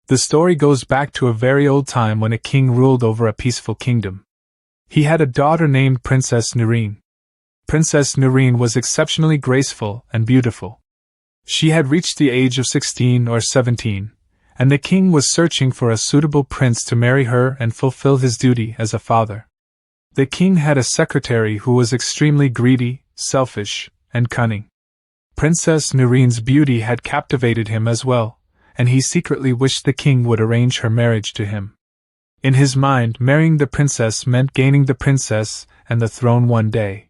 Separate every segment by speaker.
Speaker 1: The story goes back to a very old time when a king ruled over a peaceful kingdom. He had a daughter named Princess Nooreen. Princess Nooreen was exceptionally graceful and beautiful. She had reached the age of 16 or 17, and the king was searching for a suitable prince to marry her and fulfill his duty as a father. The king had a secretary who was extremely greedy, selfish, and cunning. Princess Nooreen's beauty had captivated him as well, and he secretly wished the king would arrange her marriage to him. In his mind, marrying the princess meant gaining the princess and the throne one day.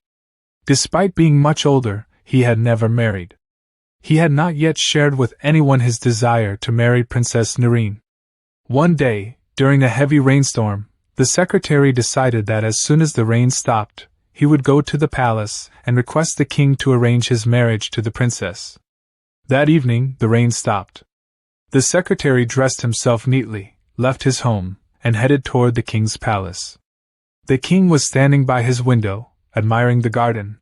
Speaker 1: Despite being much older, he had never married. He had not yet shared with anyone his desire to marry Princess Nooreen. One day, during a heavy rainstorm, the secretary decided that as soon as the rain stopped, he would go to the palace and request the king to arrange his marriage to the princess. That evening, the rain stopped. The secretary dressed himself neatly, left his home, and headed toward the king's palace. The king was standing by his window, admiring the garden.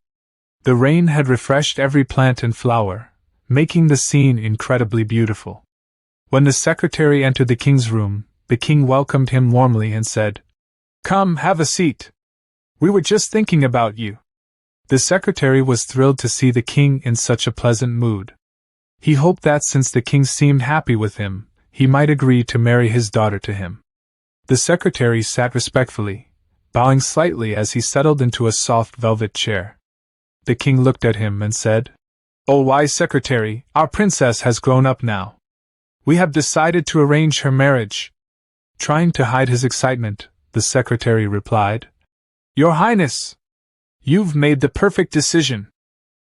Speaker 1: The rain had refreshed every plant and flower, making the scene incredibly beautiful. When the secretary entered the king's room, the king welcomed him warmly and said, "Come, have a seat. We were just thinking about you." The secretary was thrilled to see the king in such a pleasant mood. He hoped that since the king seemed happy with him, he might agree to marry his daughter to him. The secretary sat respectfully, bowing slightly as he settled into a soft velvet chair. The king looked at him and said, "Oh, wise secretary, our princess has grown up now. We have decided to arrange her marriage." Trying to hide his excitement, the secretary replied, "Your Highness, you've made the perfect decision.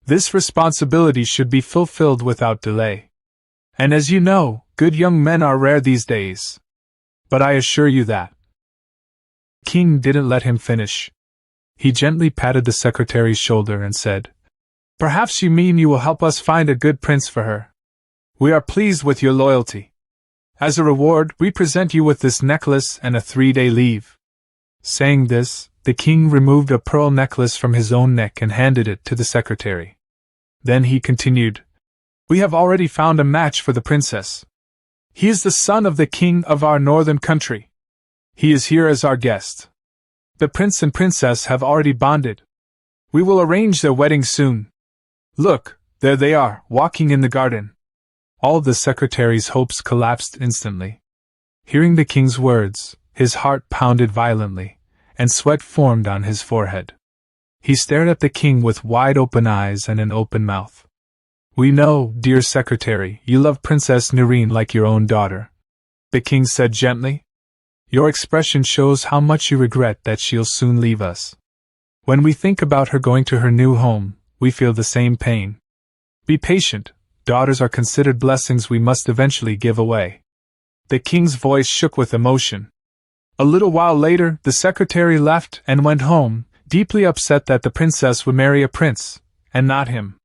Speaker 1: This responsibility should be fulfilled without delay. And as you know, good young men are rare these days. But I assure you that." King didn't let him finish. He gently patted the secretary's shoulder and said, "Perhaps you mean you will help us find a good prince for her. We are pleased with your loyalty. As a reward, we present you with this necklace and a 3-day leave." Saying this, the king removed a pearl necklace from his own neck and handed it to the secretary. Then he continued, "We have already found a match for the princess. He is the son of the king of our northern country. He is here as our guest. The prince and princess have already bonded. We will arrange their wedding soon. Look, there they are, walking in the garden." All the secretary's hopes collapsed instantly. Hearing the king's words, his heart pounded violently, and sweat formed on his forehead. He stared at the king with wide-open eyes and an open mouth. "We know, dear secretary, you love Princess Nooreen like your own daughter," the king said gently. "Your expression shows how much you regret that she'll soon leave us. When we think about her going to her new home, we feel the same pain. Be patient. Daughters are considered blessings we must eventually give away." The king's voice shook with emotion. A little while later, the secretary left and went home, deeply upset that the princess would marry a prince, and not him.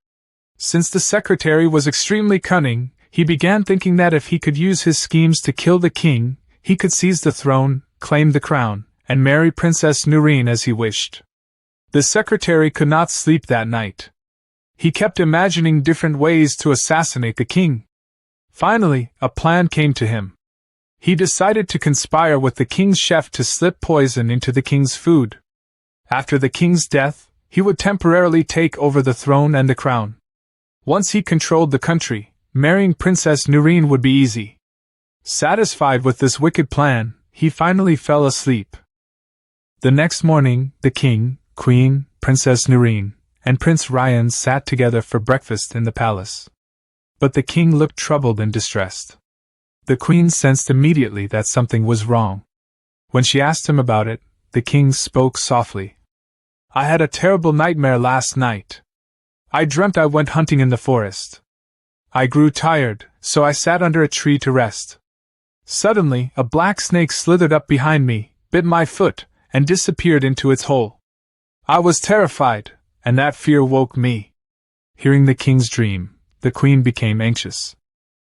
Speaker 1: Since the secretary was extremely cunning, he began thinking that if he could use his schemes to kill the king, he could seize the throne, claim the crown, and marry Princess Nooreen as he wished. The secretary could not sleep that night. He kept imagining different ways to assassinate the king. Finally, a plan came to him. He decided to conspire with the king's chef to slip poison into the king's food. After the king's death, he would temporarily take over the throne and the crown. Once he controlled the country, marrying Princess Nooreen would be easy. Satisfied with this wicked plan, he finally fell asleep. The next morning, the king, queen, Princess Nooreen, and Prince Ryan sat together for breakfast in the palace. But the king looked troubled and distressed. The queen sensed immediately that something was wrong. When she asked him about it, the king spoke softly. "I had a terrible nightmare last night. I dreamt I went hunting in the forest. I grew tired, so I sat under a tree to rest. Suddenly, a black snake slithered up behind me, bit my foot, and disappeared into its hole. I was terrified, and that fear woke me." Hearing the king's dream, the queen became anxious.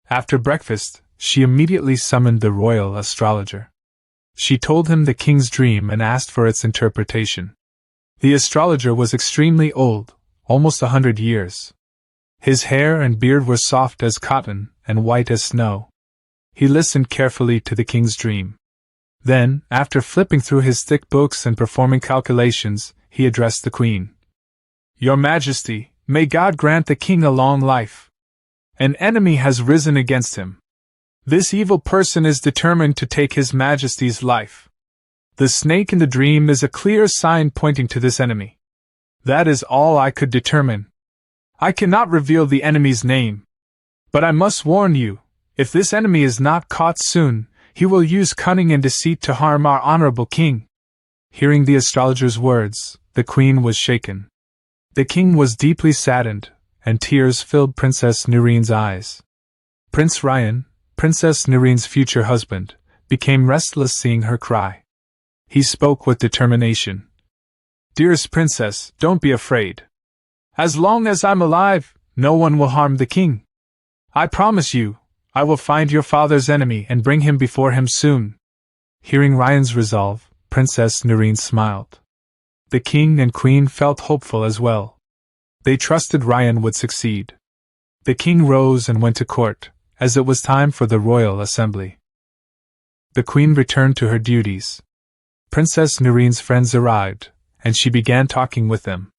Speaker 1: After breakfast, she immediately summoned the royal astrologer. She told him the king's dream and asked for its interpretation. The astrologer was extremely old, almost 100 years. His hair and beard were soft as cotton and white as snow. He listened carefully to the king's dream. Then, after flipping through his thick books and performing calculations, he addressed the queen. Your Majesty, may God grant the king a long life. An enemy has risen against him. This evil person is determined to take His Majesty's life. The snake in the dream is a clear sign pointing to this enemy. That is all I could determine. I cannot reveal the enemy's name. But I must warn you, if this enemy is not caught soon, he will use cunning and deceit to harm our honorable king. Hearing the astrologer's words, the queen was shaken. The king was deeply saddened, and tears filled Princess Nooreen's eyes. Prince Ryan, Princess Nooreen's future husband, became restless seeing her cry. He spoke with determination. Dearest princess, don't be afraid. As long as I'm alive, no one will harm the king. I promise you, I will find your father's enemy and bring him before him soon. Hearing Ryan's resolve, Princess Nooreen smiled. The king and queen felt hopeful as well. They trusted Ryan would succeed. The king rose and went to court, as it was time for the royal assembly. The queen returned to her duties. Princess Nooreen's friends arrived, and she began talking with them.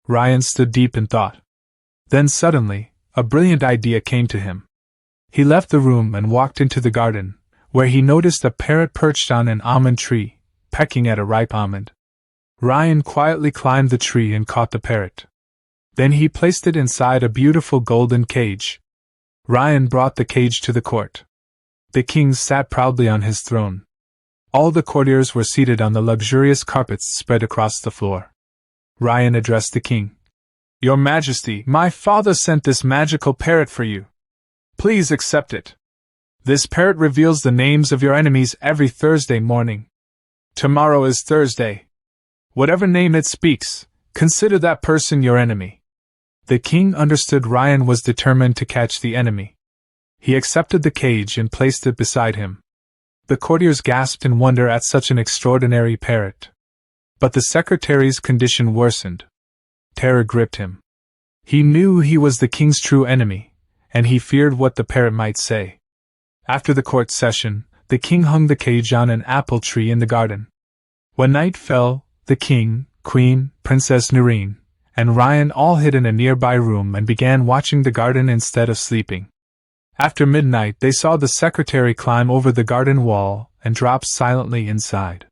Speaker 1: Ryan stood deep in thought. Then suddenly, a brilliant idea came to him. He left the room and walked into the garden, where he noticed a parrot perched on an almond tree, pecking at a ripe almond. Ryan quietly climbed the tree and caught the parrot. Then he placed it inside a beautiful golden cage. Ryan brought the cage to the court. The king sat proudly on his throne. All the courtiers were seated on the luxurious carpets spread across the floor. Ryan addressed the king. Your Majesty, my father sent this magical parrot for you. Please accept it. This parrot reveals the names of your enemies every Thursday morning. Tomorrow is Thursday. Whatever name it speaks, consider that person your enemy. The king understood Ryan was determined to catch the enemy. He accepted the cage and placed it beside him. The courtiers gasped in wonder at such an extraordinary parrot. But the secretary's condition worsened. Terror gripped him. He knew he was the king's true enemy, and he feared what the parrot might say. After the court session, the king hung the cage on an apple tree in the garden. When night fell, the king, queen, Princess Nooreen, and Ryan all hid in a nearby room and began watching the garden instead of sleeping. After midnight, they saw the secretary climb over the garden wall and drop silently inside.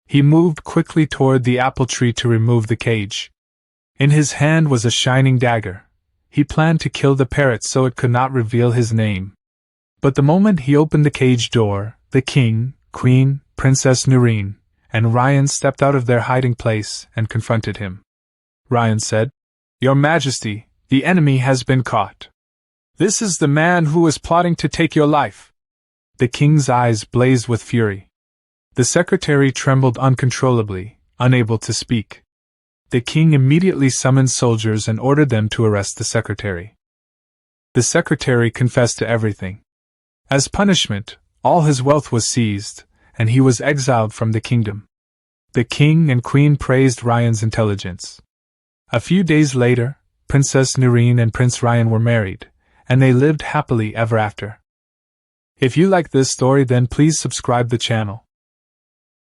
Speaker 1: He moved quickly toward the apple tree to remove the cage. In his hand was a shining dagger. He planned to kill the parrot so it could not reveal his name. But the moment he opened the cage door, the king, queen, Princess Nooreen, and Ryan stepped out of their hiding place and confronted him. Ryan said, Your Majesty, the enemy has been caught. This is the man who is plotting to take your life. The king's eyes blazed with fury. The secretary trembled uncontrollably, unable to speak. The king immediately summoned soldiers and ordered them to arrest the secretary. The secretary confessed to everything. As punishment, all his wealth was seized, and he was exiled from the kingdom. The king and queen praised Ryan's intelligence. A few days later, Princess Nooreen and Prince Ryan were married, and they lived happily ever after. If you like this story, then please subscribe the channel.